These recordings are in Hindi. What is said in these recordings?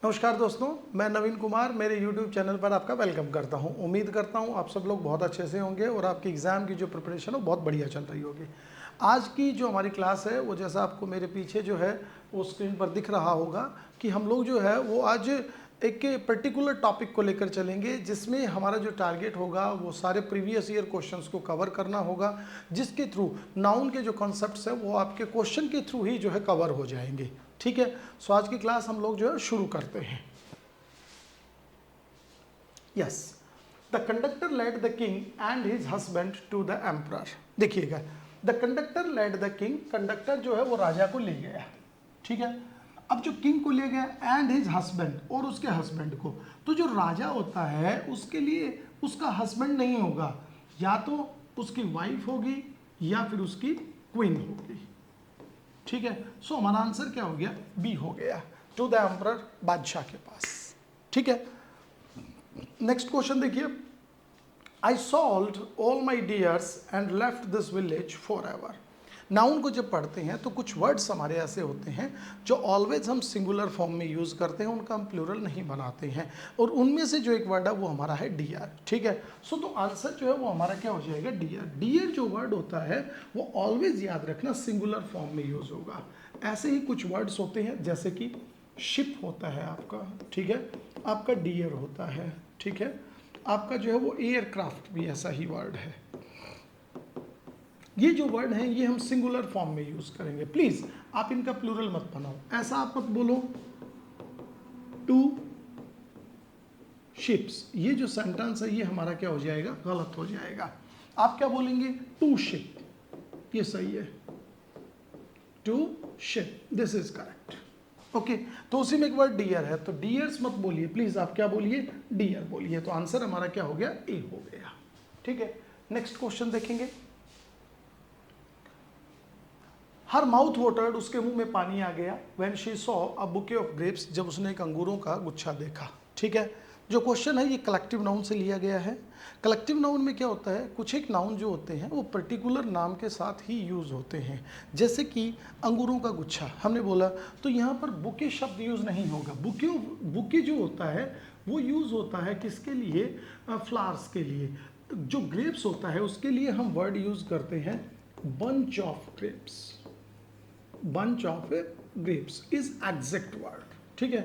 नमस्कार दोस्तों, मैं नवीन कुमार मेरे YouTube चैनल पर आपका वेलकम करता हूं। उम्मीद करता हूं आप सब लोग बहुत अच्छे से होंगे और आपकी एग्ज़ाम की जो प्रिपरेशन है बहुत बढ़िया चल रही होगी। आज की जो हमारी क्लास है वो जैसा आपको मेरे पीछे जो है वो स्क्रीन पर दिख रहा होगा कि हम लोग जो है वो आज एक पर्टिकुलर टॉपिक को लेकर चलेंगे, जिसमें हमारा जो टारगेट होगा वो सारे प्रीवियस ईयर क्वेश्चंस को कवर करना होगा, जिसके थ्रू नाउन के जो कॉन्सेप्ट्स है वो आपके क्वेश्चन के थ्रू ही जो है कवर हो जाएंगे। ठीक है, सो आज की क्लास हम लोग जो है शुरू करते हैं। Yes, the conductor led the king and his husband to the emperor. देखिएगा, the conductor led the king, conductor जो है वो राजा को ले गया। ठीक है, अब जो किंग को ले गया एंड हिज हस्बैंड, और उसके हस्बैंड को, तो जो राजा होता है उसके लिए उसका हस्बैंड नहीं होगा, या तो उसकी वाइफ होगी या फिर उसकी क्वीन होगी। ठीक है, सो हमारा आंसर क्या हो गया? बी हो गया, टू द एम्परर, बादशाह के पास। ठीक है, नेक्स्ट क्वेश्चन देखिए, I solved all my dears and left this village forever. Noun को जब पढ़ते हैं तो कुछ वर्ड्स हमारे ऐसे होते हैं जो ऑलवेज हम सिंगुलर फॉर्म में यूज़ करते हैं, उनका हम प्लूरल नहीं बनाते हैं, और उनमें से जो एक वर्ड है वो हमारा है डियर। ठीक है, सो तो आंसर जो है वो हमारा क्या हो जाएगा? डियर। डियर जो वर्ड होता है वो ऑलवेज याद रखना सिंगुलर फॉर्म में यूज़ होगा। ऐसे ही कुछ वर्ड्स होते हैं जैसे कि शिप होता है आपका, ठीक है, आपका डियर होता है, ठीक है, आपका जो है वो एयरक्राफ्ट भी ऐसा ही वर्ड है। ये जो वर्ड हैं ये हम सिंगुलर फॉर्म में यूज करेंगे। प्लीज आप इनका प्लूरल मत बनाओ, ऐसा आप मत बोलो टू शिप्स। ये जो सेंटेंस है ये हमारा क्या हो जाएगा? गलत हो जाएगा। आप क्या बोलेंगे? टू शिप, ये सही है, to ship, this is correct. Okay, तो उसी में एक वर्ड डियर है, तो डियर्स मत बोलिए प्लीज, आप क्या बोलिए? डियर बोलिए। तो आंसर हमारा क्या हो गया? ए हो गया। ठीक है, नेक्स्ट क्वेश्चन देखेंगे। हर माउथ वाटर्ड, उसके मुंह में पानी आ गया, when she saw a bouquet of grapes, जब उसने एक अंगूरों का गुच्छा देखा। ठीक है, जो क्वेश्चन है ये कलेक्टिव नाउन से लिया गया है। कलेक्टिव नाउन में क्या होता है, कुछ एक नाउन जो होते हैं वो पर्टिकुलर नाम के साथ ही यूज़ होते हैं। जैसे कि अंगूरों का गुच्छा हमने बोला, तो यहाँ पर बुके शब्द यूज़ नहीं होगा। बुके जो होता है वो यूज़ होता है किसके लिए? फ्लावर्स के लिए। जो ग्रेप्स होता है उसके लिए हम वर्ड यूज़ करते हैं bunch of grapes. bunch of grapes is exact word। ठीक है,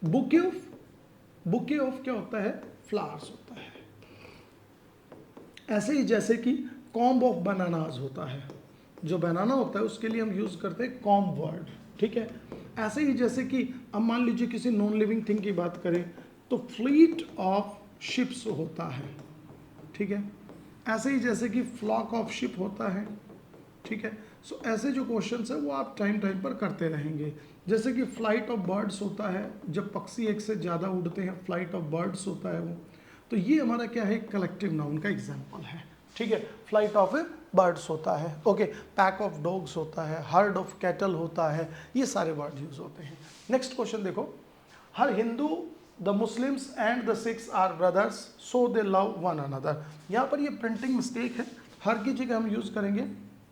बुके ऑफ क्या होता है? फ्लावर्स होता है। ऐसे ही जैसे कि कॉम्ब ऑफ बनानाज होता है, जो बनाना होता है उसके लिए हम यूज करते हैं कॉम्ब वर्ड। ठीक है, ऐसे ही जैसे कि अब मान लीजिए किसी नॉन लिविंग थिंग की बात करें तो फ्लीट ऑफ शिप्स होता है। ठीक है, ऐसे ही जैसे कि फ्लॉक ऑफ शिप होता है। ठीक है, सो ऐसे जो क्वेश्चंस है वो आप टाइम टाइम पर करते रहेंगे। जैसे कि फ्लाइट ऑफ बर्ड्स होता है, जब पक्षी एक से ज़्यादा उड़ते हैं, फ्लाइट ऑफ बर्ड्स होता है वो। तो ये हमारा क्या है? कलेक्टिव नाउन का एग्जाम्पल है। ठीक है, फ्लाइट ऑफ बर्ड्स होता है, ओके, पैक ऑफ डॉग्स होता है, हर्ड ऑफ कैटल होता है, ये सारे वर्ड यूज होते हैं। नेक्स्ट क्वेश्चन देखो, हर Hindu, the Muslims and the Sikhs are brothers so they love one another. यहाँ पर ये प्रिंटिंग मिस्टेक है, हर की जगह हम यूज करेंगे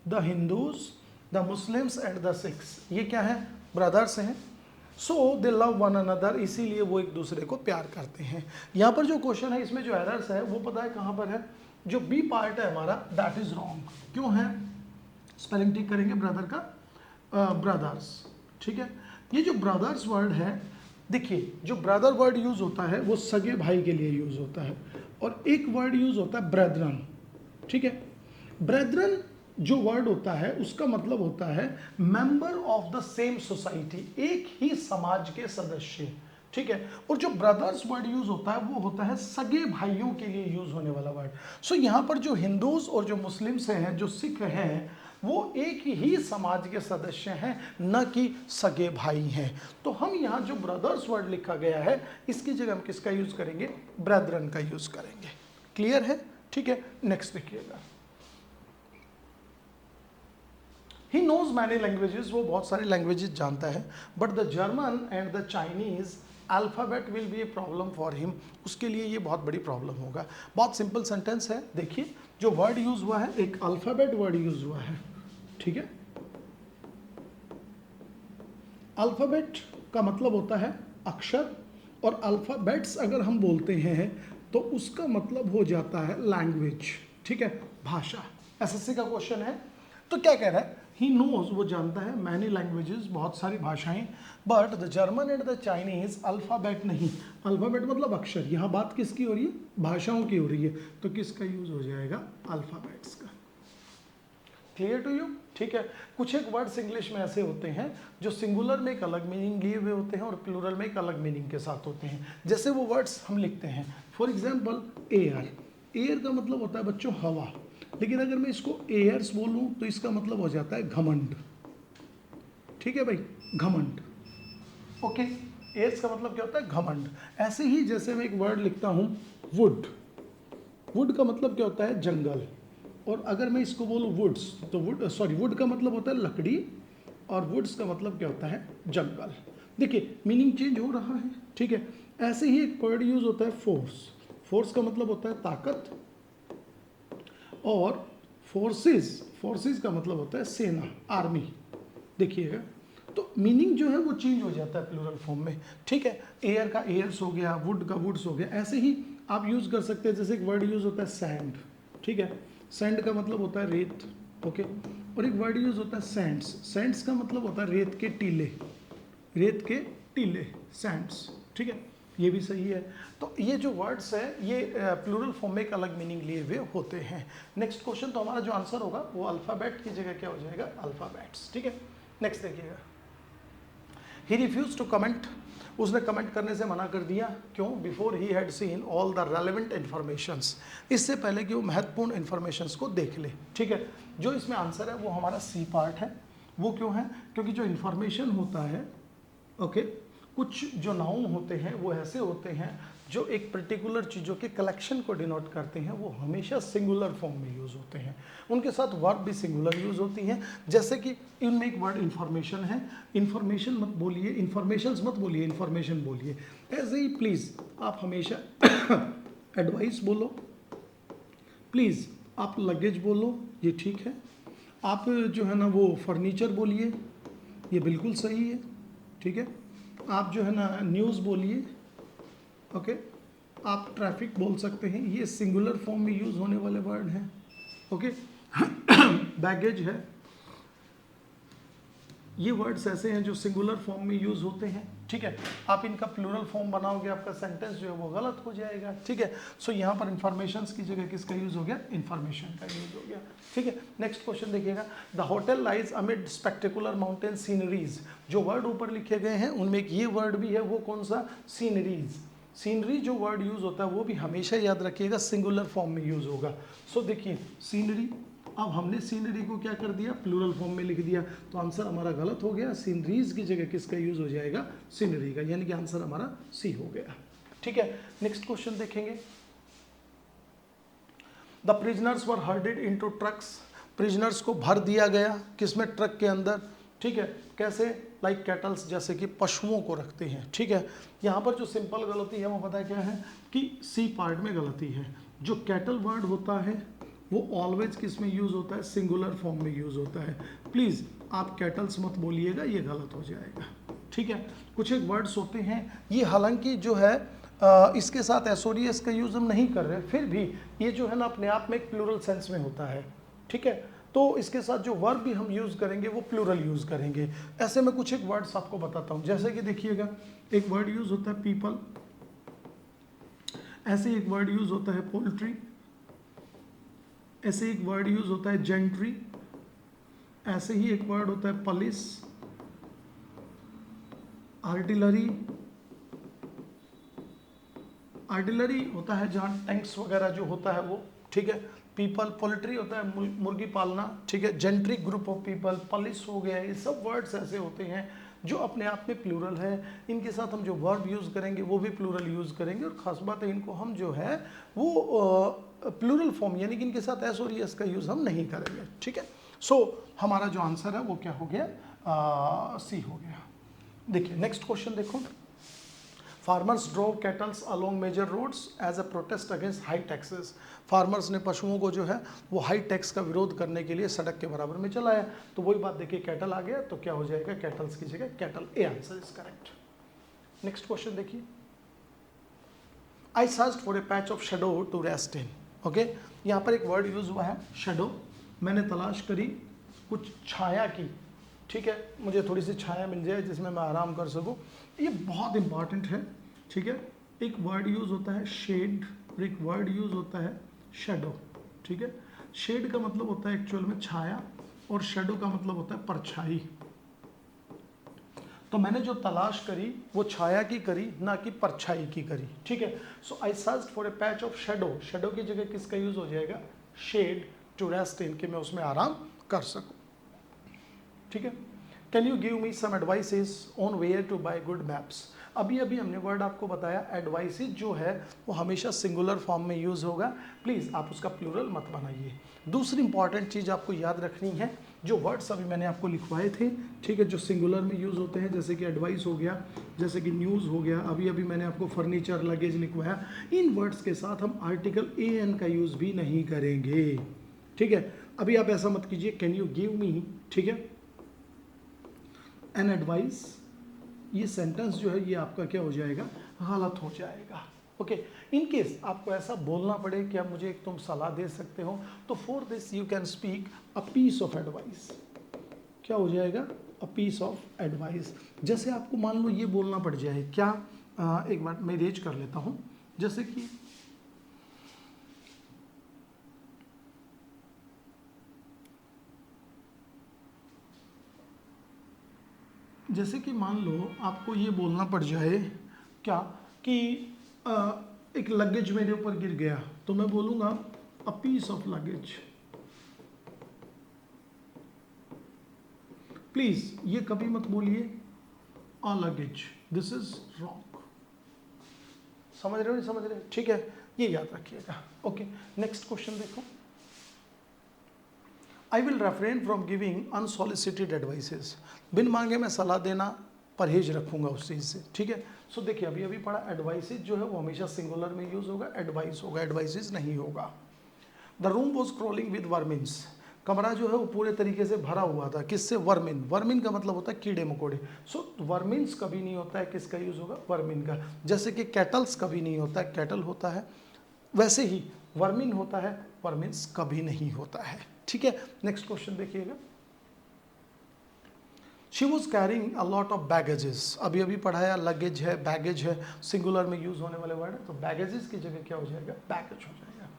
the Hindus, the Muslims and the Sikhs. ये क्या है? ब्रदर्स हैं। सो दे लव वन अनदर, इसीलिए वो एक दूसरे को प्यार करते हैं। यहाँ पर जो क्वेश्चन है इसमें जो एरर्स है वो पता है कहाँ पर है? जो बी पार्ट है हमारा, दैट इज रॉन्ग। क्यों है? स्पेलिंग ठीक करेंगे ब्रदर का, ब्रदर्स। ठीक है, ये जो ब्रदर्स वर्ड है, देखिए जो ब्रदर वर्ड यूज होता है वो सगे भाई के लिए यूज होता है, और एक वर्ड यूज होता है ब्रेदरन। ठीक है, ब्रेदरन जो वर्ड होता है उसका मतलब होता है member of the same society, एक ही समाज के सदस्य। ठीक है, और जो ब्रदर्स वर्ड यूज होता है वो होता है सगे भाइयों के लिए यूज होने वाला वर्ड। सो यहाँ पर जो हिंदूज और जो मुस्लिम्स हैं, जो सिख हैं, वो एक ही समाज के सदस्य हैं, न कि सगे भाई हैं। तो हम यहाँ जो ब्रदर्स वर्ड लिखा गया है इसकी जगह हम किसका यूज करेंगे? ब्रेदरन का यूज करेंगे। क्लियर है? ठीक है, नेक्स्ट देखिएगा। ही नोज मैनी लैंग्वेजेस, वो बहुत सारी लैंग्वेजेस जानता है, but the German and the Chinese alphabet will be a problem for him. उसके लिए ये बहुत बड़ी प्रॉब्लम होगा। बहुत सिंपल सेंटेंस है, देखिए जो वर्ड यूज हुआ है एक अल्फ़ाबेट वर्ड यूज हुआ है। ठीक है, अल्फ़ाबेट का मतलब होता है अक्षर, और अल्फ़ाबेट्स अगर हम बोलते हैं तो उसका मतलब हो जाता है लैंग्वेज, ठीक है, भाषा। एसएससी का क्वेश्चन है, तो क्या कह रहा है, ही नोज, वो जानता है, मैनी लैंग्वेजेस, बहुत सारी भाषाएं, but the German and the Chinese alphabet नहीं। अल्फ़ाबेट मतलब अक्षर, यहाँ बात किसकी हो रही है, भाषाओं की हो रही है, तो किसका यूज हो जाएगा, अल्फ़ाबेट्स का। क्लियर टू यू, ठीक है। कुछ एक वर्ड्स इंग्लिश में ऐसे होते हैं जो सिंगुलर में एक अलग मीनिंग लिए हुए होते हैं और प्लूरल में एक अलग मीनिंग के साथ होते हैं। जैसे वो वर्ड्स हम लिखते हैं, फॉर एग्जांपल एयर, एयर का मतलब होता है बच्चों हवा, लेकिन अगर मैं इसको एयर्स बोलूं तो इसका मतलब हो जाता है घमंड, ठीक है भाई, घमंड, ओके। एयर्स का मतलब क्या होता है, घमंड। ऐसे ही जैसे मैं एक वर्ड लिखता हूं वुड, वुड का मतलब क्या होता है, जंगल, और अगर मैं इसको बोलूँ वुड्स, तो वुड का मतलब होता है लकड़ी, और वुड्स का मतलब क्या होता है, जंगल। देखिए मीनिंग चेंज हो रहा है, ठीक है। ऐसे ही एक वर्ड यूज होता है फोर्स, फोर्स का मतलब होता है ताकत, और फोर्सेस, फोर्सेस का मतलब होता है सेना, आर्मी। देखिएगा, तो मीनिंग जो है वो चेंज हो जाता है प्लूरल फॉर्म में, ठीक है। एयर का एयर्स हो गया, वुड का वुड्स हो गया। ऐसे ही आप यूज कर सकते हैं, जैसे एक वर्ड यूज होता है सैंड, ठीक है, सैंड का मतलब होता है रेत, ओके। और एक वर्ड यूज होता है सैंड्स, सैंड्स का मतलब होता है रेत के टीले, रेत के टीले, सैंड्स, ठीक है, ये भी सही है। तो ये जो वर्ड्स है ये प्लूरल फॉर्म में एक अलग मीनिंग लिए हुए होते हैं। नेक्स्ट क्वेश्चन, तो हमारा जो आंसर होगा वो अल्फ़ाबेट की जगह क्या हो जाएगा, अल्फ़ाबेट्स, ठीक है। नेक्स्ट देखिएगा, ही रिफ्यूज टू कमेंट, उसने कमेंट करने से मना कर दिया, क्यों, before he had seen all the relevant informations, इससे पहले कि वो महत्वपूर्ण इन्फॉर्मेशंस को देख ले, ठीक है। जो इसमें आंसर है वो हमारा सी पार्ट है। वो क्यों है, क्योंकि जो इन्फॉर्मेशन होता है, ओके, कुछ जो नाउन होते हैं वो ऐसे होते हैं जो एक पर्टिकुलर चीज़ों के कलेक्शन को डिनोट करते हैं, वो हमेशा सिंगुलर फॉर्म में यूज़ होते हैं। उनके साथ वर्ब भी सिंगुलर यूज़ होती हैं। जैसे कि इनमें एक वर्ड इन्फॉर्मेशन है, इन्फॉर्मेशन मत बोलिए, इन्फॉर्मेशंस मत बोलिए, इन्फॉर्मेशन बोलिए। ऐसे ही प्लीज़ आप हमेशा एडवाइस बोलो, प्लीज़ आप लगेज बोलो, ये ठीक है। आप जो है ना वो फर्नीचर बोलिए, ये बिल्कुल सही है, ठीक है। आप जो है ना न्यूज़ बोलिए, ओके। आप ट्रैफिक बोल सकते हैं, ये सिंगुलर फॉर्म में यूज़ होने वाले वर्ड हैं, ओके। बैगेज है, ये वर्ड्स ऐसे हैं जो सिंगुलर फॉर्म में यूज़ होते हैं, ठीक है। आप इनका प्लूरल फॉर्म बनाओगे, आपका सेंटेंस जो है वो गलत हो जाएगा, ठीक है। सो यहाँ पर इन्फॉर्मेशंस की जगह किसका यूज़ हो गया, इन्फॉर्मेशन का यूज़ हो गया, ठीक है। नेक्स्ट क्वेश्चन देखिएगा, the hotel lies amid spectacular mountain sceneries, जो वर्ड ऊपर लिखे गए हैं उनमें एक ये वर्ड भी है, वो कौन सा, सीनरीज। सीनरी जो वर्ड यूज़ होता है वो भी हमेशा याद रखिएगा सिंगुलर फॉर्म में यूज़ होगा। सो देखिए सीनरी, अब हमने सीनरी को क्या कर दिया, प्लूरल फॉर्म में लिख दिया, तो आंसर हमारा गलत हो गया। सीनरीज की जगह किसका यूज हो जाएगा, सीनरी का, यानी कि आंसर हमारा सी हो गया, ठीक है। नेक्स्ट क्वेश्चन देखेंगे, the prisoners were herded into trucks, prisoners को भर दिया गया किसमें, ट्रक के अंदर, ठीक है। कैसे, लाइक कैटल्स, जैसे कि पशुओं को रखते हैं, ठीक है। यहाँ पर जो सिंपल गलती है वो पता है क्या है, कि सी पार्ट में गलती है। जो कैटल वर्ड होता है वो ऑलवेज किस में यूज़ होता है, सिंगुलर फॉर्म में यूज़ होता है। प्लीज़ आप कैटल्स मत बोलिएगा, ये गलत हो जाएगा, ठीक है। कुछ एक वर्ड्स होते हैं ये, हालांकि जो है इसके साथ एसोरियस का यूज़ हम नहीं कर रहे, फिर भी ये जो है ना अपने आप में एक प्लूरल सेंस में होता है, ठीक है। तो इसके साथ जो वर्ब भी हम यूज़ करेंगे वो प्लूरल यूज़ करेंगे। ऐसे में कुछ एक वर्ड्स आपको बताता हूँ, जैसे कि देखिएगा एक वर्ड यूज़ होता है पीपल, ऐसे एक वर्ड यूज़ होता है पोल्ट्री, ऐसे एक वर्ड यूज होता है जेंट्री, ऐसे ही एक वर्ड होता है पुलिस, आर्टिलरी, आर्टिलरी होता है जहाँ टैंक्स वगैरह जो होता है वो, ठीक है। पीपल, पोल्ट्री होता है मुर्गी पालना, ठीक है। Gentry group of people, police हो गया, ये सब वर्ड्स ऐसे होते हैं जो अपने आप में प्लूरल है। इनके साथ हम जो वर्ब यूज़ करेंगे वो भी प्लूरल यूज़ करेंगे, और ख़ास बात है इनको हम जो है वो प्लूरल फॉर्म यानी कि इनके साथ एस और एस का यूज़ हम नहीं करेंगे, ठीक है। सो हमारा जो आंसर है वो क्या हो गया, सी हो गया। देखिए नेक्स्ट क्वेश्चन देखो, farmers drove cattles along major roads as a protest against high taxes, farmers ने पशुओं को जो है वो हाई टैक्स का विरोध करने के लिए सड़क के बराबर में चलाया। तो वही बात देखिए, कैटल आ गया तो क्या हो जाएगा, कैटल्स की जगह cattle, a answer is correct. Next question देखिए, I search for a patch of shadow to rest in. Okay, यहाँ पर एक वर्ड यूज हुआ है शेडो, मैंने तलाश करी कुछ छाया की, ठीक है, मुझे थोड़ी सी छाया मिल जाए जिसमें मैं आराम कर सकूं। ये बहुत इंपॉर्टेंट है, ठीक है। एक वर्ड यूज होता है शेड और एक वर्ड यूज होता है शेडो, ठीक है। शेड का मतलब होता है एक्चुअल में छाया और शेडो का मतलब होता है परछाई। तो मैंने जो तलाश करी वो छाया की करी, ना कि परछाई की करी, ठीक है। So I search for a patch of shadow, shadow की जगह किसका यूज हो जाएगा, शेड, टू रेस्ट इन, कि मैं उसमें आराम कर सकूं, ठीक है। Can you give me some advices on where to buy good maps. अभी अभी हमने वर्ड आपको बताया, एडवाइसेस जो है वो हमेशा सिंगुलर फॉर्म में यूज होगा, प्लीज आप उसका प्लूरल मत बनाइए। दूसरी इंपॉर्टेंट चीज आपको याद रखनी है, जो वर्ड्स अभी मैंने आपको लिखवाए थे, ठीक है, जो सिंगुलर में यूज होते हैं, जैसे कि एडवाइस हो गया, जैसे कि न्यूज़ हो गया, अभी अभी मैंने आपको फर्नीचर, लगेज लिखवाया, इन वर्ड्स के साथ हम आर्टिकल ए एन का यूज भी नहीं करेंगे, ठीक है। अभी आप ऐसा मत कीजिए, कैन यू गिव मी, ठीक है, एन एडवाइस, ये सेंटेंस जो है ये आपका क्या हो जाएगा, गलत हो जाएगा। ओके, इन केस आपको ऐसा बोलना पड़े कि आप मुझे एक तुम सलाह दे सकते हो, तो for this you can speak a piece of advice. क्या हो जाएगा, अ पीस ऑफ एडवाइस। जैसे आपको मान लो ये बोलना पड़ जाए क्या, एक बार मैं रेज कर लेता हूँ, जैसे कि मान लो आपको ये बोलना पड़ जाए क्या कि एक लगेज मेरे ऊपर गिर गया, तो मैं बोलूँगा a piece of luggage. Please ये कभी मत बोलिए a luggage, this is wrong. समझ रहे हो, नहीं समझ रहे, ठीक है, ये याद रखिएगा। ओके, नेक्स्ट क्वेश्चन देखो। I will refrain from giving unsolicited advices. बिन मांगे मैं सलाह देना परहेज रखूंगा उस चीज़ से, ठीक है। सो देखिए अभी अभी पढ़ा, एडवाइसेस जो है वो हमेशा सिंगुलर में यूज होगा, एडवाइस होगा, एडवाइसेस नहीं होगा। The room was crawling with vermins. कमरा जो है वो पूरे तरीके से भरा हुआ था, किससे, वर्मिन। वर्मिन का मतलब होता है कीड़े मकोड़े। सो वर्मिन्स कभी नहीं होता है, किसका यूज होगा, वर्मिन का। जैसे कि कैटल्स कभी नहीं होता है, कैटल होता है, वैसे ही वर्मिन होता है, वर्मिन्स कभी नहीं होता है, ठीक है। नेक्स्ट क्वेश्चन देखिएगा। She was carrying a lot of baggages. अभी अभी पढ़ाया, लगेज है, बैगेज है, सिंगुलर में यूज होने वाले वर्ड है, तो बैगेजेस की जगह क्या हो जाएगा, बैगेज हो जाएगा।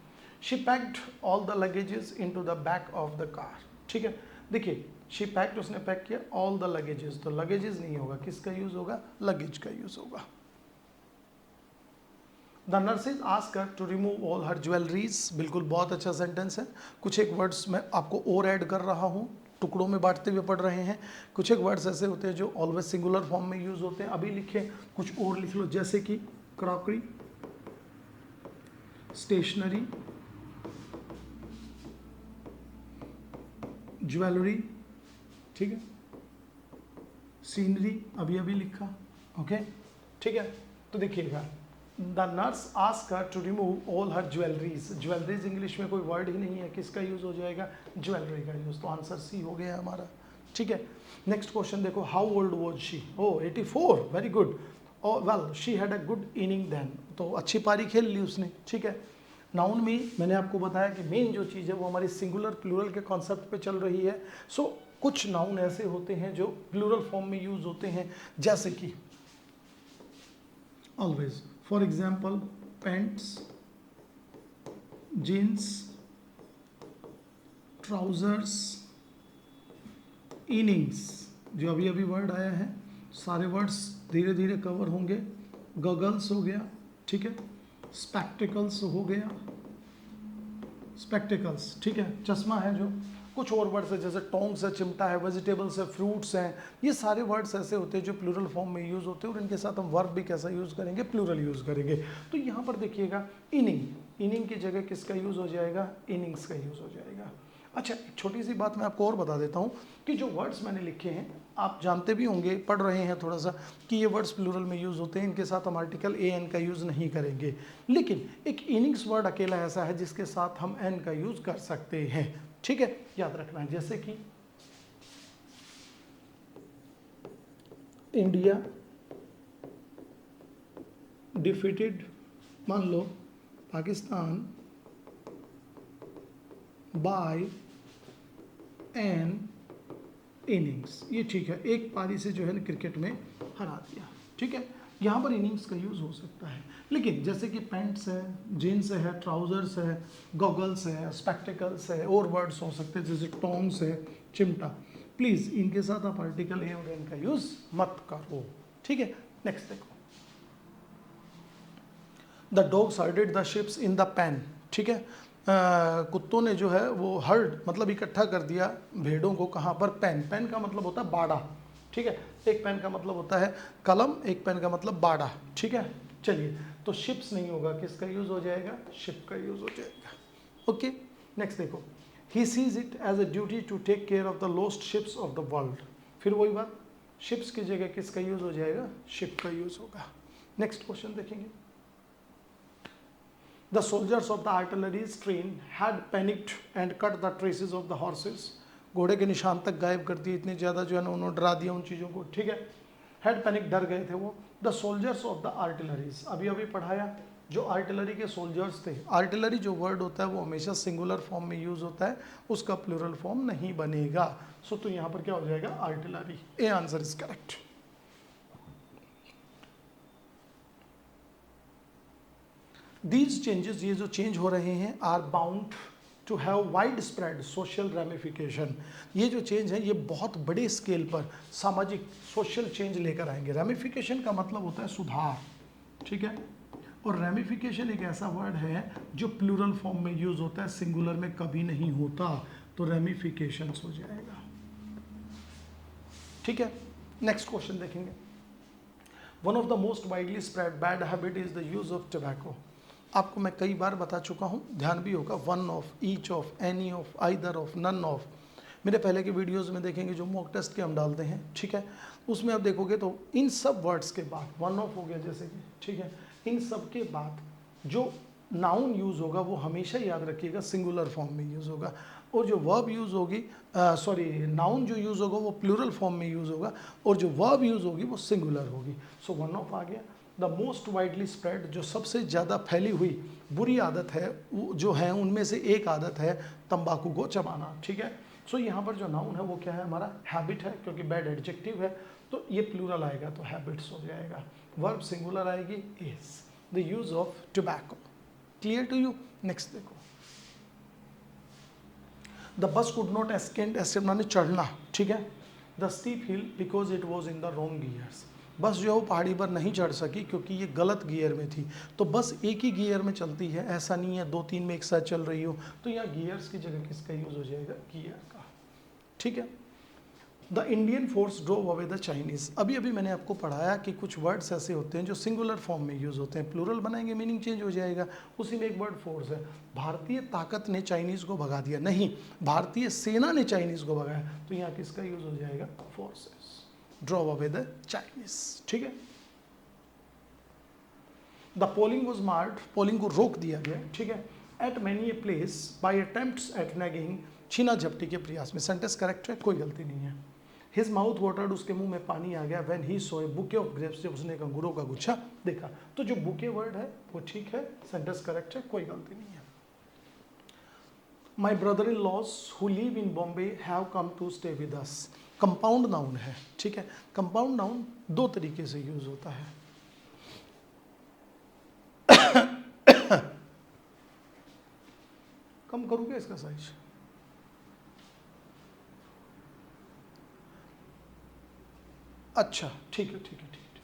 She packed all the luggages into the back of the car, ठीक है। देखिए शी पैक्ड, उसने पैक किया, ऑल द लगेजेस, तो लगेजेस नहीं होगा, किसका यूज होगा, लगेज का यूज होगा। The nurses ask her to remove all her jewelleries. बिल्कुल, बहुत अच्छा सेंटेंस है। कुछ एक वर्ड्स मैं आपको और ऐड कर रहा हूँ, टुकड़ों में बांटते हुए पढ़ रहे हैं। कुछ एक वर्ड्स ऐसे होते हैं जो ऑलवेज सिंगुलर फॉर्म में यूज होते हैं, अभी लिखे, कुछ और लिख लो, जैसे कि क्रॉकरी, स्टेशनरी, ज्वेलरी, ठीक है, सीनरी, अभी अभी लिखा, ओके, ठीक है। तो देखिएगा, the nurse ask her to remove all her jewelleries. Jewelleries English में कोई वर्ड ही नहीं है, किसका यूज हो जाएगा, ज्वेलरी का यूज, तो आंसर सी हो गया हमारा, ठीक है। नेक्स्ट क्वेश्चन देखो, how old was she, oh 84, very good. Oh well she had a good inning then, तो अच्छी पारी खेल ली उसने, ठीक है। नाउन में मैंने आपको बताया कि मेन जो चीज़ है वो हमारी सिंगुलर प्लूरल के कॉन्सेप्ट पे चल रही है। सो कुछ नाउन ऐसे होते हैं जो प्लूरल फॉर्म में यूज होते हैं, जैसे कि always, for example pants, jeans, trousers, innings, जो अभी अभी वर्ड आया है, सारे वर्ड्स धीरे धीरे कवर होंगे। गगल्स हो गया, ठीक है, स्पेक्टिकल्स हो गया, स्पेक्टिकल्स, ठीक है, चश्मा है जो। कुछ और वर्ड्स है जैसे टोंग्स है, चिमटा है, वेजिटेबल्स है, फ्रूट्स हैं, ये सारे वर्ड्स ऐसे होते हैं जो प्लूरल फॉर्म में यूज होते हैं, और इनके साथ हम वर्ब भी कैसा यूज करेंगे, प्लूरल यूज करेंगे। तो यहाँ पर देखिएगा, इनिंग, इनिंग की जगह किसका यूज हो जाएगा, इनिंग्स का यूज हो जाएगा। अच्छा, एक छोटी सी बात मैं आपको और बता देता हूँ कि जो वर्ड्स मैंने लिखे हैं आप जानते भी होंगे, पढ़ रहे हैं थोड़ा सा, कि ये वर्ड्स प्लूरल में यूज़ होते हैं, इनके साथ हम आर्टिकल ए एन का यूज़ नहीं करेंगे। लेकिन एक इनिंग्स वर्ड अकेला ऐसा है जिसके साथ हम एन का यूज़ कर सकते हैं, ठीक है, याद रखना है। जैसे कि इंडिया डिफीटेड मान लो पाकिस्तान बाय एन इनिंग्स, ये ठीक है, एक पारी से जो है ना क्रिकेट में हरा दिया, ठीक है। यहाँ पर इनिंग्स का यूज़ हो सकता है, लेकिन जैसे कि पैंट्स है, जीन्स है, ट्राउजर्स है, गॉगल्स है, स्पेक्टिकल्स है, और वर्ड्स हो सकते हैं जैसे टॉन्ग्स है, चिमटा, प्लीज़ इनके साथ आप आर्टिकल ए और एन का यूज़ मत करो, ठीक है। नेक्स्ट देखो, the dogs herded the sheeps in the pen, ठीक है। कुत्तों ने जो है वो हर्ड मतलब इकट्ठा कर दिया भेड़ों को, कहाँ पर, पेन, पेन का मतलब होता है बाड़ा, ठीक है। एक पेन का मतलब होता है कलम, एक पेन का मतलब बाड़ा, ठीक है। चलिए, तो शिप्स नहीं होगा, किसका यूज हो जाएगा, शिप का यूज हो जाएगा, ओके। नेक्स्ट देखो, he sees it as a duty to take care of the lost ships of the world, फिर वही बात, शिप्स की जगह किसका यूज हो जाएगा, शिप का यूज होगा। नेक्स्ट क्वेश्चन देखेंगे, the soldiers of the artillery's train had panicked and cut the traces of the horses, घोड़े के निशान तक गायब कर दिए, इतने ज़्यादा जो है ना उन्होंने डरा दिया उन चीज़ों को, ठीक है। had panic, डर गए थे वो। the soldiers of the artilleries, अभी अभी पढ़ाया, जो आर्टिलरी के सोल्जर्स थे, आर्टिलरी जो वर्ड होता है वो हमेशा सिंगुलर फॉर्म में यूज होता है, उसका प्लूरल फॉर्म नहीं बनेगा, सो तो यहाँ पर क्या हो जाएगा, artillery, A answer is correct. These changes, ये जो चेंज हो रहे हैं, are bound to have wide spread social ramification, ये जो चेंज है ये बहुत बड़े स्केल पर सामाजिक सोशल चेंज लेकर आएंगे। रेमिफिकेशन का मतलब होता है सुधार, ठीक है, और रेमिफिकेशन एक ऐसा वर्ड है जो प्लूरल फॉर्म में यूज होता है, सिंगुलर में कभी नहीं होता, तो रेमिफिकेशंस हो जाएगा, ठीक है। नेक्स्ट क्वेश्चन देखेंगे, one of the most widely spread bad habit is the use of tobacco. आपको मैं कई बार बता चुका हूँ, ध्यान भी होगा, one of, each of, any of, either of, none of, मेरे पहले के वीडियोस में देखेंगे जो मॉक टेस्ट के हम डालते हैं, ठीक है, उसमें आप देखोगे तो इन सब वर्ड्स के बाद, वन ऑफ हो गया जैसे कि, ठीक है, इन सब के बाद जो नाउन यूज़ होगा वो हमेशा याद रखिएगा सिंगुलर फॉर्म में यूज़ होगा, और जो वर्ब यूज़ होगी, नाउन जो यूज़ होगा वो प्लूरल फॉर्म में यूज़ होगा, और जो वर्ब यूज़ होगी वो सिंगुलर होगी, सो वन ऑफ आ गया। द मोस्ट वाइडली स्प्रेड, जो सबसे ज़्यादा फैली हुई बुरी आदत है जो है उनमें से एक आदत है तंबाकू को चबाना, ठीक है। सो यहाँ पर जो नाउन है वो क्या है हमारा, हैबिट है, क्योंकि बैड एडजेक्टिव है तो ये प्लूरल आएगा तो हैबिट्स हो जाएगा। वर्ब सिंगुलर आएगी, is the use of tobacco. Clear to you. Next देखो, the bus could not ascend, ascend माने चढ़ना, ठीक है, the steep hill because it was in the wrong gears, bus जो है वो पहाड़ी पर नहीं चढ़ सकी क्योंकि ये गलत गियर में थी, तो बस एक ही गियर में चलती है, ऐसा नहीं है 2-3 में एक साथ चल रही हो, तो यहाँ गियर्स की जगह किसका यूज हो जाएगा, गियर का, ठीक है। The Indian force drove away the Chinese, अभी अभी मैंने आपको पढ़ाया कि कुछ वर्ड्स ऐसे होते हैं जो सिंगुलर फॉर्म में यूज़ होते हैं, प्लूरल बनाएंगे मीनिंग चेंज हो जाएगा, उसी में एक वर्ड फोर्स है। भारतीय ताकत ने चाइनीज़ को भगा दिया, नहीं, भारतीय सेना ने चाइनीज़ को भगाया, तो यहाँ किसका यूज हो जाएगा, forces, drove away the Chinese, ठीक है। The polling was marred, polling को रोक दिया गया, ठीक है, at many a place by attempts at nagging, छीना झपटी के प्रयास में, सेंटेंस करेक्ट है, कोई गलती नहीं है। हिज माउथ वाटर्ड, उसके मुंह में पानी आ गया, when he saw a bouquet of grapes, जब उसने एक अंगूरों का गुच्छा देखा, तो जो बुके वर्ड है वो ठीक है, सेंटेंस करेक्ट है, कोई गलती नहीं है। My brother in laws who live in Bombay have come to stay with us, compound noun है, ठीक है, कंपाउंड नाउन दो तरीके से यूज होता है। कम करूँ क्या इसका साइज, अच्छा ठीक है ठीक है ठीक है,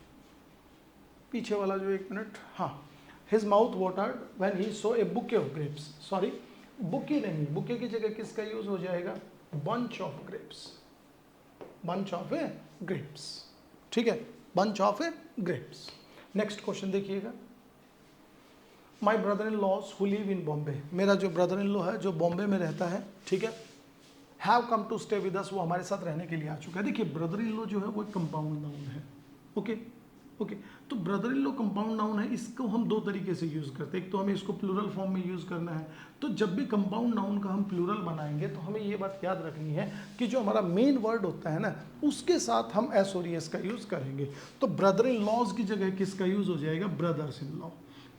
पीछे वाला जो, एक मिनट, हाँ, his mouth watered when he saw a bouquet of grapes, sorry bouquet नहीं, बुके की जगह किसका यूज हो जाएगा, bunch of grapes, bunch of a grapes, ठीक है, bunch of a grapes. Next question देखिएगा, my brother in laws who live in Bombay, मेरा जो ब्रदर इन लॉ है जो बॉम्बे में रहता है, ठीक है, have come to stay with us, वो हमारे साथ रहने के लिए आ चुका है। देखिए ब्रदर इन लॉ जो है वो एक कंपाउंड नाउन है, ओके ओके, तो brother in law compound noun है, इसको हम दो तरीके से यूज करते हैं, एक तो हमें इसको प्लूरल फॉर्म में यूज करना है, तो जब भी कंपाउंड नाउन का हम प्लूरल बनाएंगे तो हमें ये बात याद रखनी है कि जो हमारा मेन वर्ड होता है ना उसके साथ हम एस और एस का यूज करेंगे, तो ब्रदर इन लॉज की जगह किसका यूज हो जाएगा, ब्रदर्स इन लॉ,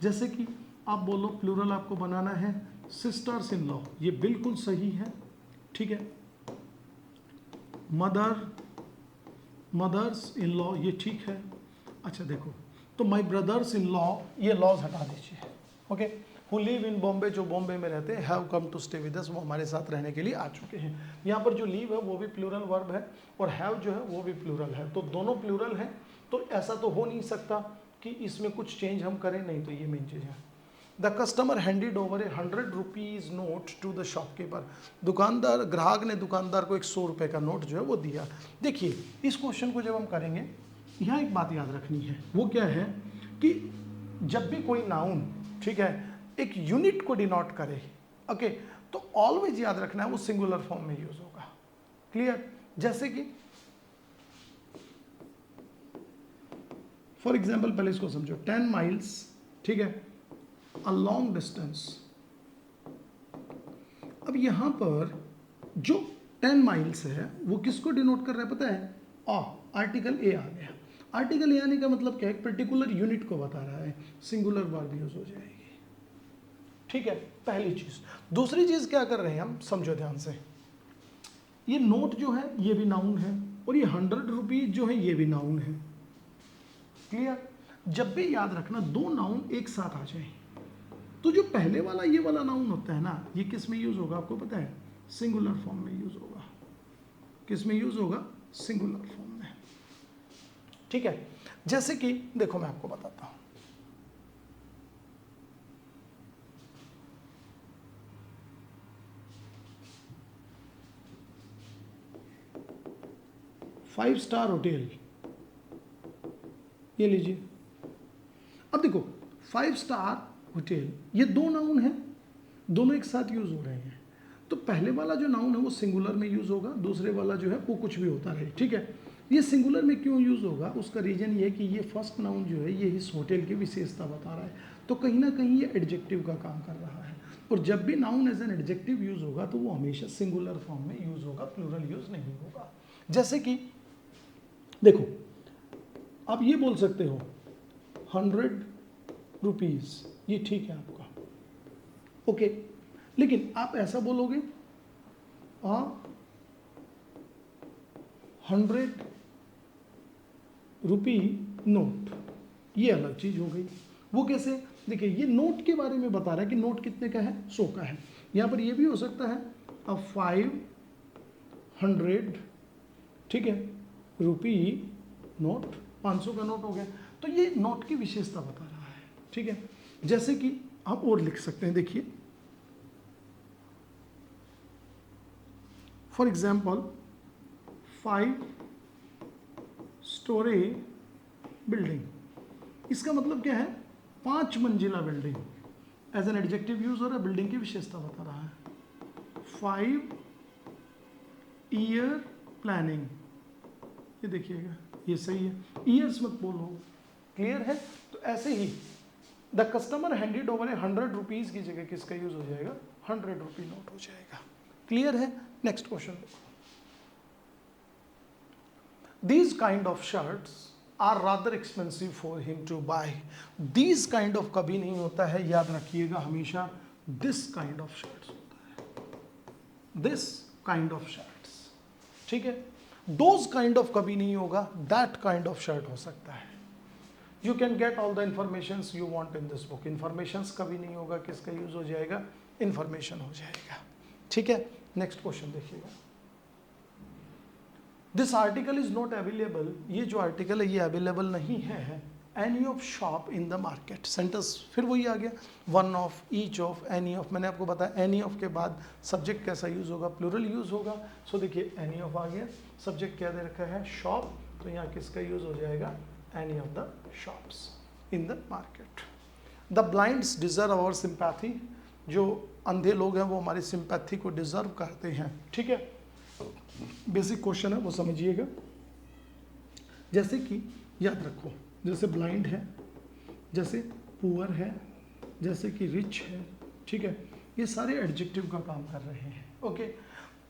जैसे कि आप बोलो प्लूरल आपको बनाना है सिस्टर्स इन लॉ, ये बिल्कुल सही है, ठीक है। मदर्स इन लॉ, ये ठीक है। अच्छा देखो, तो माई ब्रदर्स इन लॉ, ये लॉज हटा दीजिए, okay. Who live in Bombay, जो बॉम्बे में रहते हैं, have come to stay with us, वो हमारे साथ रहने के लिए आ चुके हैं। यहाँ पर जो लीव है वो भी प्लूरल वर्ब है और हैव जो है वो भी प्लूरल है, तो दोनों प्लूरल है। तो ऐसा तो हो नहीं सकता कि इसमें कुछ चेंज हम करें, नहीं, तो ये मेन चीज़ है। The customer handed over a 100 rupees note to the shopkeeper, दुकानदार, ग्राहक ने दुकानदार को एक 100 रुपये का नोट जो है वो दिया। देखिए इस क्वेश्चन को जब हम करेंगे, यहाँ एक बात याद रखनी है, वो क्या है कि जब भी कोई नाउन, ठीक है, एक यूनिट को डिनोट करे, ओके, तो ऑलवेज याद रखना है वो सिंगुलर फॉर्म में यूज होगा। क्लियर? जैसे कि फॉर एग्जाम्पल, पहले इसको समझो, 10 माइल्स, ठीक है, अ लॉन्ग डिस्टेंस। अब यहां पर जो 10 माइल्स है वो किसको डिनोट कर रहा है पता है? आर्टिकल ए आ गया। आर्टिकल ए आने का मतलब क्या है? एक पर्टिकुलर यूनिट को बता रहा है, सिंगुलर वर्ब यूज हो जाएगी, ठीक है, पहली चीज। दूसरी चीज क्या कर रहे हैं हम, समझो ध्यान से, ये नोट जो है ये भी नाउन है और ये 100 रुपीज जो है ये भी नाउन है। क्लियर? जब भी याद रखना दो नाउन एक साथ आ जाए तो जो पहले वाला ये वाला नाउन होता है ना, ये किस में यूज होगा आपको पता है? सिंगुलर फॉर्म में यूज होगा। किस में यूज होगा? सिंगुलर फॉर्म में, ठीक है। जैसे कि देखो मैं आपको बताता हूं, फाइव स्टार होटल, ये लीजिए। अब देखो 5 स्टार होटल, ये दो नाउन है, दोनों एक साथ यूज हो रहे हैं। तो पहले वाला जो नाउन है वो सिंगुलर में यूज होगा, दूसरे वाला जो है वो कुछ भी होता रहे, ठीक है। ये सिंगुलर में क्यों यूज होगा? उसका रीजन ये है कि ये फर्स्ट नाउन जो है ये इस होटल की विशेषता बता रहा है, तो कहीं ना कहीं ये एडजेक्टिव का काम कर रहा है। और जब भी noun as an adjective use होगा तो वो हमेशा सिंगुलर फॉर्म में यूज होगा, प्लूरल यूज नहीं होगा। जैसे कि देखो, आप ये बोल सकते हो 100 रुपीज, ये ठीक है आपका, ओके। लेकिन आप ऐसा बोलोगे 100 रुपी नोट, ये अलग चीज हो गई। वो कैसे? देखिए ये नोट के बारे में बता रहा है कि नोट कितने का है, 100 का है। यहां पर ये भी हो सकता है 500, ठीक है, रुपी नोट, 500 का नोट हो गया। तो ये नोट की विशेषता बता रहा है, ठीक है। जैसे कि आप और लिख सकते हैं, देखिए फॉर एग्जाम्पल 5 स्टोरी बिल्डिंग, इसका मतलब क्या है? 5 मंजिला building. As an adjective use हो रहा है, बिल्डिंग की विशेषता बता रहा है। 5 ईयर प्लानिंग, ये देखिएगा ये सही है, ईयर्स मत बोलो, क्लियर है। तो ऐसे ही the customer handed over 100 rupees की जगह किसका यूज हो जाएगा? 100 रुपी नोट हो जाएगा। क्लियर है? नेक्स्ट क्वेश्चन देखो, these kind of shirts are rather expensive for him to buy। these kind of कभी नहीं होता है, याद रखिएगा हमेशा this kind of shirts होता है, this kind of shirts, ठीक है। those kind of कभी नहीं होगा, that kind of shirt हो सकता है। you can get all the informations you want in this book। informations कभी नहीं होगा, किसका यूज हो जाएगा? information हो जाएगा, ठीक है। नेक्स्ट क्वेश्चन देखिएगा, this article is not available, ये जो आर्टिकल है ये अवेलेबल नहीं है any of shop in the market. Sentence फिर वही आ गया, one of, each of, any of. मैंने आपको बताया एनी ऑफ के बाद सब्जेक्ट कैसा यूज होगा? प्लूरल यूज होगा। सो देखिए एनी ऑफ आ गया, सब्जेक्ट क्या दे रखा है? शॉप, तो यहाँ किसका यूज हो जाएगा? Any of the shops in the market. The blinds deserve our sympathy, जो अंधे लोग हैं वो हमारी सिंपैथी को डिजर्व करते हैं, ठीक है। बेसिक क्वेश्चन है वो समझिएगा। जैसे कि याद रखो, जैसे ब्लाइंड है, जैसे पुअर है, जैसे कि रिच है, ठीक है, ये सारे एडजेक्टिव का काम कर रहे हैं, ओके।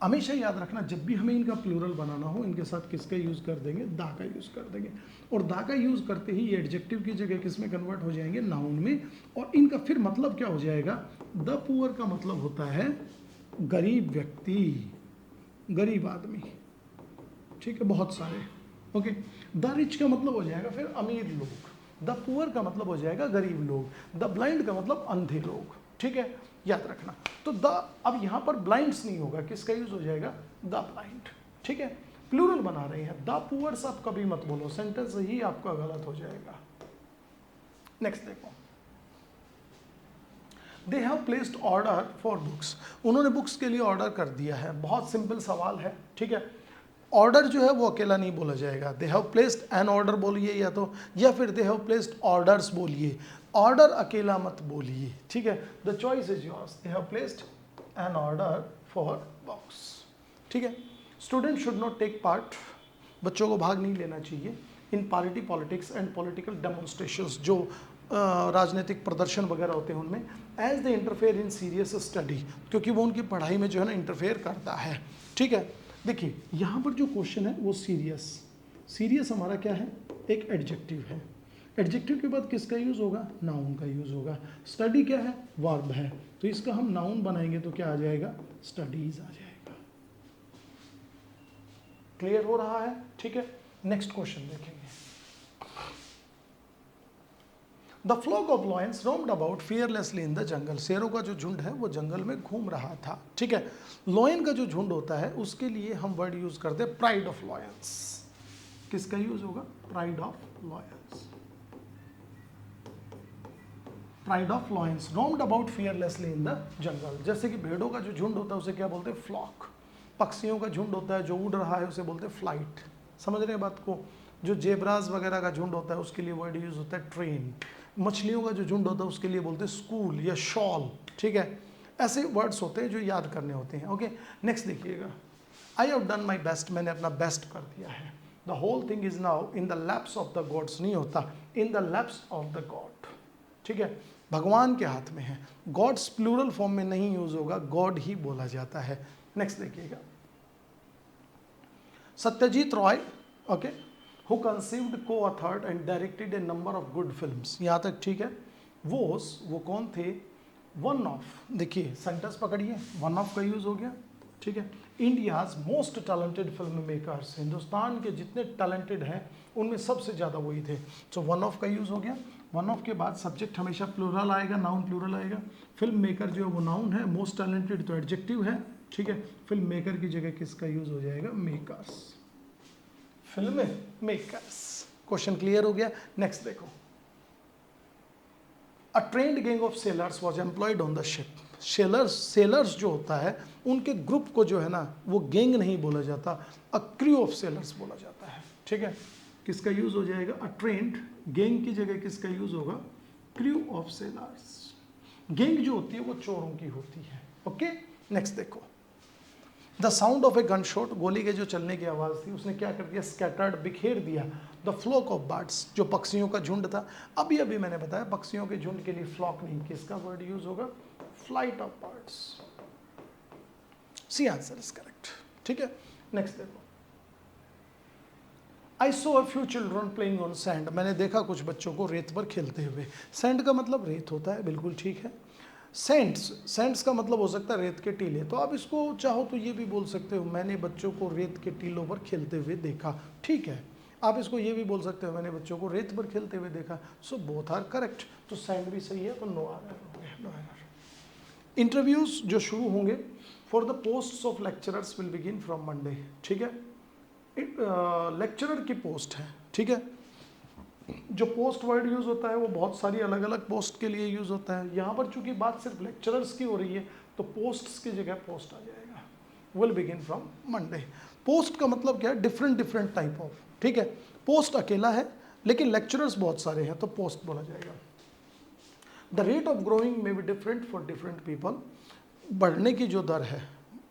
हमेशा याद रखना जब भी हमें इनका प्लूरल बनाना हो, इनके साथ किसका यूज़ कर देंगे, दा का यूज़ कर देंगे। और दा का यूज़ करते ही ये एडजेक्टिव की जगह किस में कन्वर्ट हो जाएंगे, नाउन में। और इनका फिर मतलब क्या हो जाएगा, द पुअर का मतलब होता है गरीब व्यक्ति, गरीब आदमी, ठीक है, बहुत सारे। ओके, द रिच का मतलब हो जाएगा फिर अमीर लोग, द पुअर का मतलब हो जाएगा गरीब लोग, द ब्लाइंड का मतलब अंधे लोग, ठीक है, याद रखना। तो द, अब यहां पर ब्लाइंड्स नहीं होगा, किसका यूज हो जाएगा, द ब्लाइंड, ठीक है। प्लूरल बना रहे हैं, द पुअर्स आप कभी मत बोलो, सेंटेंस ही आपका गलत हो जाएगा। नेक्स्ट देखो, दे have placed order for books, उन्होंने बुक्स के लिए ऑर्डर कर दिया है। बहुत सिंपल सवाल है, ठीक है। ऑर्डर जो है वो अकेला नहीं बोला जाएगा, they have placed an order बोलिए या तो, या फिर दे हैव प्लेस्ड ऑर्डर्स बोलिए, ऑर्डर अकेला मत बोलिए, ठीक है। The choice is yours, they have placed an order for books, ठीक है। Student should not take part, बच्चों को भाग नहीं लेना चाहिए in party politics and political demonstrations, जो राजनीतिक प्रदर्शन वगैरह होते हैं उनमें, as they interfere in serious study, क्योंकि वो उनकी पढ़ाई में जो है ना इंटरफेयर करता है, ठीक है। देखिए यहाँ पर जो क्वेश्चन है वो सीरियस, सीरियस हमारा क्या है, एक एडजेक्टिव है, एडजेक्टिव के बाद किसका यूज होगा, नाउन का यूज होगा। स्टडी क्या है, वर्ब है, तो इसका हम नाउन बनाएंगे तो क्या आ जाएगा, स्टडीज आ जाएगा। क्लियर हो रहा है, ठीक है। नेक्स्ट क्वेश्चन देखेंगे, the flock of lions roamed about fearlessly in the jungle, शेरों का जो झुंड है वो जंगल में घूम रहा था, ठीक है। लॉयन का जो झुंड होता है उसके लिए हम वर्ड यूज करते हैं प्राइड ऑफ लॉयंस, किसका यूज होगा, pride of lions, pride of lions roamed about fearlessly in the जंगल। जैसे कि भेड़ों का जो झुंड होता है उसे क्या बोलते हैं, फ्लॉक। पक्षियों का झुंड होता है जो उड़ रहा है उसे बोलते हैं फ्लाइट, समझ रहे हैं बात को। जो जेब्राज वगैरह का झुंड होता है उसके लिए वर्ड यूज होता है ट्रेन। मछलियों का जो झुंड होता है उसके लिए बोलते हैं स्कूल या शॉल, ठीक है। ऐसे वर्ड्स होते हैं जो याद करने होते हैं। ओके, नेक्स्ट देखिएगा, I have done my best, मैंने अपना बेस्ट कर दिया है। The whole thing is now in the laps of the gods नहीं होता, in the laps of the god, ठीक है, भगवान के हाथ में है। गॉड्स प्लूरल फॉर्म में नहीं यूज होगा, गॉड ही बोला जाता है। नेक्स्ट देखिएगा, Satyajit Roy, okay, who conceived, co-authored and directed a number of good films, यहाँ तक ठीक है। वो कौन थे, वन ऑफ, देखिए सेंटेंस पकड़िए, वन ऑफ का यूज हो गया, ठीक है। India's most talented film makers, Hindustan के जितने टैलेंटेड हैं उनमें सबसे ज़्यादा वही थे, तो वन ऑफ का यूज हो गया। वन ऑफ के बाद सब्जेक्ट हमेशा प्लूरल आएगा, नाउन प्लूरल आएगा। फिल्म मेकर जो है वो नाउन है, मोस्ट टैलेंटेड तो एडजेक्टिव है, ठीक है। फिल्म मेकर की जगह किसका यूज हो जाएगा, makers, film makers. Question clear हो गया। नेक्स्ट देखो, a trend gang of sellers was employed on the ship, sellers जो होता है उनके ग्रुप को जो है ना वो गैंग नहीं बोला जाता, अ क्रू ऑफ सेलर्स बोला जाता है, ठीक है। किसका यूज हो जाएगा, अ ट्रेंड, गैंग की जगह किसका यूज होगा, क्रू ऑफ सेलर्स। गैंग जो होती है वो चोरों की होती है। ओके, नेक्स्ट देखो, the sound of a gun shot, गोली के जो चलने की आवाज़ थी उसने क्या कर दिया, स्कैटर्ड, बिखेर दिया, द फ्लॉक ऑफ बर्ड्स, जो पक्षियों का झुंड था। अभी अभी मैंने बताया पक्षियों के झुंड के लिए फ्लॉक नहीं, किसका वर्ड यूज होगा, flight of birds. C answer is correct, ठीक है। नेक्स्ट देखो, I saw a few children playing on sand, मैंने देखा कुछ बच्चों को रेत पर खेलते हुए। सैंड का मतलब रेत होता है, बिल्कुल ठीक है। सैंड्स का मतलब हो सकता है रेत के टीले, तो आप इसको चाहो तो ये भी बोल सकते हो, मैंने बच्चों को रेत के टीलों पर खेलते हुए देखा, ठीक है। आप इसको ये भी बोल सकते हो, मैंने बच्चों को रेत पर खेलते हुए देखा। सो बोथ आर करेक्ट, तो सैंड भी सही है, तो नो एरर। इंटरव्यूज जो शुरू होंगे for the posts of lecturers will begin from Monday, ठीक है। लेक्चरर की पोस्ट है, ठीक है। जो पोस्ट वर्ड यूज होता है वो बहुत सारी अलग अलग पोस्ट के लिए यूज होता है। यहाँ पर चूंकि बात सिर्फ लेक्चरर्स की हो रही है तो पोस्ट्स की जगह पोस्ट आ जाएगा, will begin from Monday. Post का मतलब क्या है, डिफरेंट टाइप ऑफ, ठीक है। पोस्ट अकेला है लेकिन लेक्चरर्स बहुत सारे हैं तो पोस्ट बोला जाएगा। द रेट ऑफ ग्रोइंग में B different for different people, बढ़ने की जो दर है,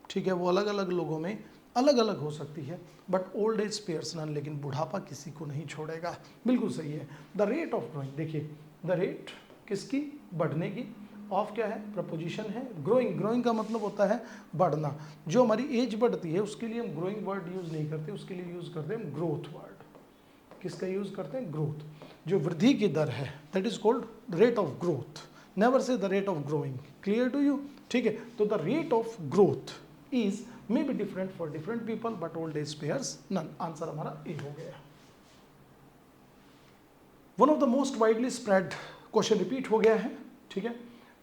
ठीक है, वो अलग अलग लोगों में अलग अलग हो सकती है, but old age spares none, लेकिन बुढ़ापा किसी को नहीं छोड़ेगा, बिल्कुल सही है। द रेट ऑफ ग्रोइंग, देखिए द रेट किसकी, बढ़ने की, ऑफ क्या है, प्रपोजिशन है। ग्रोइंग, ग्रोइंग का मतलब होता है बढ़ना। जो हमारी एज बढ़ती है उसके लिए हम ग्रोइंग वर्ड यूज नहीं करते, उसके लिए यूज करते हैं ग्रोथ वर्ड। किसका यूज करते हैं, ग्रोथ। जो वृद्धि की दर है that is called rate of growth, never say the rate of growing. Clear to you, ठीक है। तो the rate of growth is may be different for different people but old age spares none. Answer हमारा ए हो गया। One of the most widely spread, question repeat हो गया है, ठीक है।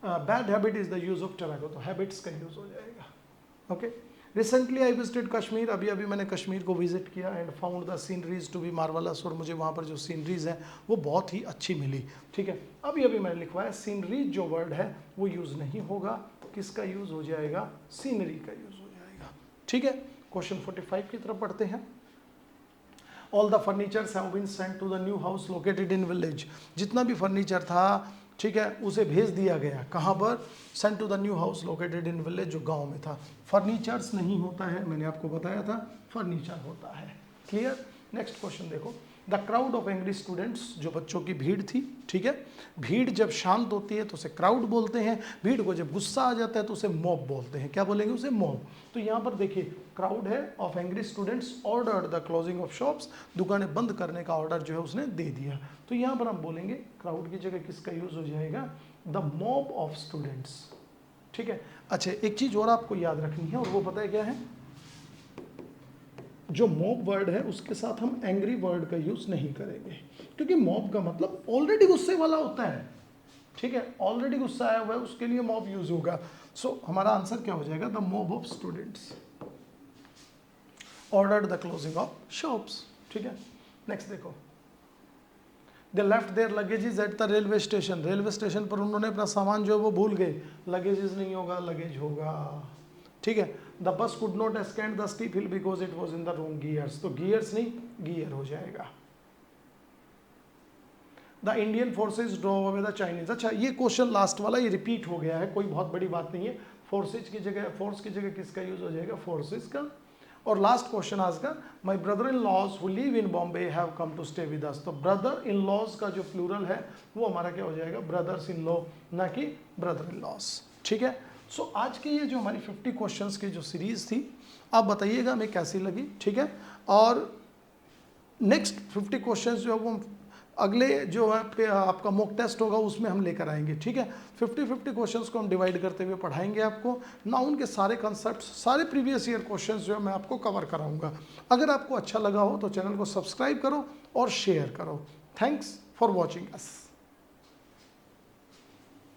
Bad habit is the use of tobacco, तो हैबिट्स का यूज हो जाएगा। Okay, recently I visited Kashmir, अभी अभी मैंने कश्मीर को विजिट किया and found the sceneries to be marvellous, और मुझे वहाँ पर जो सीनरीज हैं वो बहुत ही अच्छी मिली, ठीक है। अभी अभी मैंने लिखवाया सीनरीज जो वर्ड है वो यूज़ नहीं होगा, किसका यूज़ हो जाएगा, सीनरी का यूज़ हो जाएगा, ठीक है। क्वेश्चन 45 की तरफ पढ़ते हैं। All the furnitures have been sent to the new house located in village, जितना भी फर्नीचर था, ठीक है, उसे भेज दिया गया। कहाँ पर, sent to the new house located in village, जो गांव में था। फर्नीचर्स नहीं होता है, मैंने आपको बताया था, फर्नीचर होता है। क्लियर। नेक्स्ट क्वेश्चन देखो, the crowd of angry students, जो बच्चों की भीड़ थी, ठीक है। भीड़ जब शांत होती है तो उसे क्राउड बोलते हैं, भीड़ को जब गुस्सा आ जाता है तो उसे मॉब बोलते हैं। क्या बोलेंगे उसे, मॉब। तो यहाँ पर देखिए क्राउड है of angry students ordered the closing of shops, दुकानें बंद करने का ऑर्डर जो है उसने दे दिया। तो यहाँ पर हम बोलेंगे क्राउड की जगह किसका यूज हो जाएगा, द मॉब ऑफ स्टूडेंट्स, ठीक है। अच्छा, एक चीज और आपको याद रखनी है, और वो पता है क्या है, जो मॉब वर्ड है उसके साथ हम एंग्री वर्ड का यूज नहीं करेंगे, क्योंकि मॉब का मतलब ऑलरेडी गुस्से वाला होता है, ठीक है। ऑलरेडी गुस्सा आया हुआ है, उसके लिए मॉब यूज होगा। सो हमारा आंसर क्या हो जाएगा, the mob of students ordered the closing of shops, ठीक है। नेक्स्ट देखो, they left their luggages at the railway station, railway station पर उन्होंने अपना सामान जो है वो भूल गए। लगेजेस नहीं होगा, लगेज होगा, ठीक है। The bus could not ascend the steep hill because it was in the wrong gears, तो गियर्स नहीं गियर हो जाएगा। The Indian forces drove away the Chinese, अच्छा ये क्वेश्चन लास्ट वाला ये रिपीट हो गया है, कोई बहुत बड़ी बात नहीं है। फोर्सेज की जगह, फोर्स की जगह किसका यूज हो जाएगा, फोर्सेज का। और लास्ट क्वेश्चन आज का, my brother in laws who live in Bombay have come to stay with us, तो ब्रदर इन लॉज का जो प्लूरल है वो हमारा क्या हो जाएगा, ब्रदर्स इन लॉ, ना कि ब्रदर इन लॉज, ठीक है। सो आज की ये जो हमारी 50 क्वेश्चंस की जो सीरीज थी, आप बताइएगा हमें कैसी लगी, ठीक है। और नेक्स्ट 50 क्वेश्चंस जो है वो अगले जो है आपका मॉक टेस्ट होगा उसमें हम लेकर आएंगे, ठीक है। 50 क्वेश्चंस को हम डिवाइड करते हुए पढ़ाएंगे आपको। नाउन के सारे कंसेप्ट, सारे प्रीवियस ईयर क्वेश्चंस जो है मैं आपको कवर कराऊंगा। अगर आपको अच्छा लगा हो तो चैनल को सब्सक्राइब करो और शेयर करो। Thanks for watching us.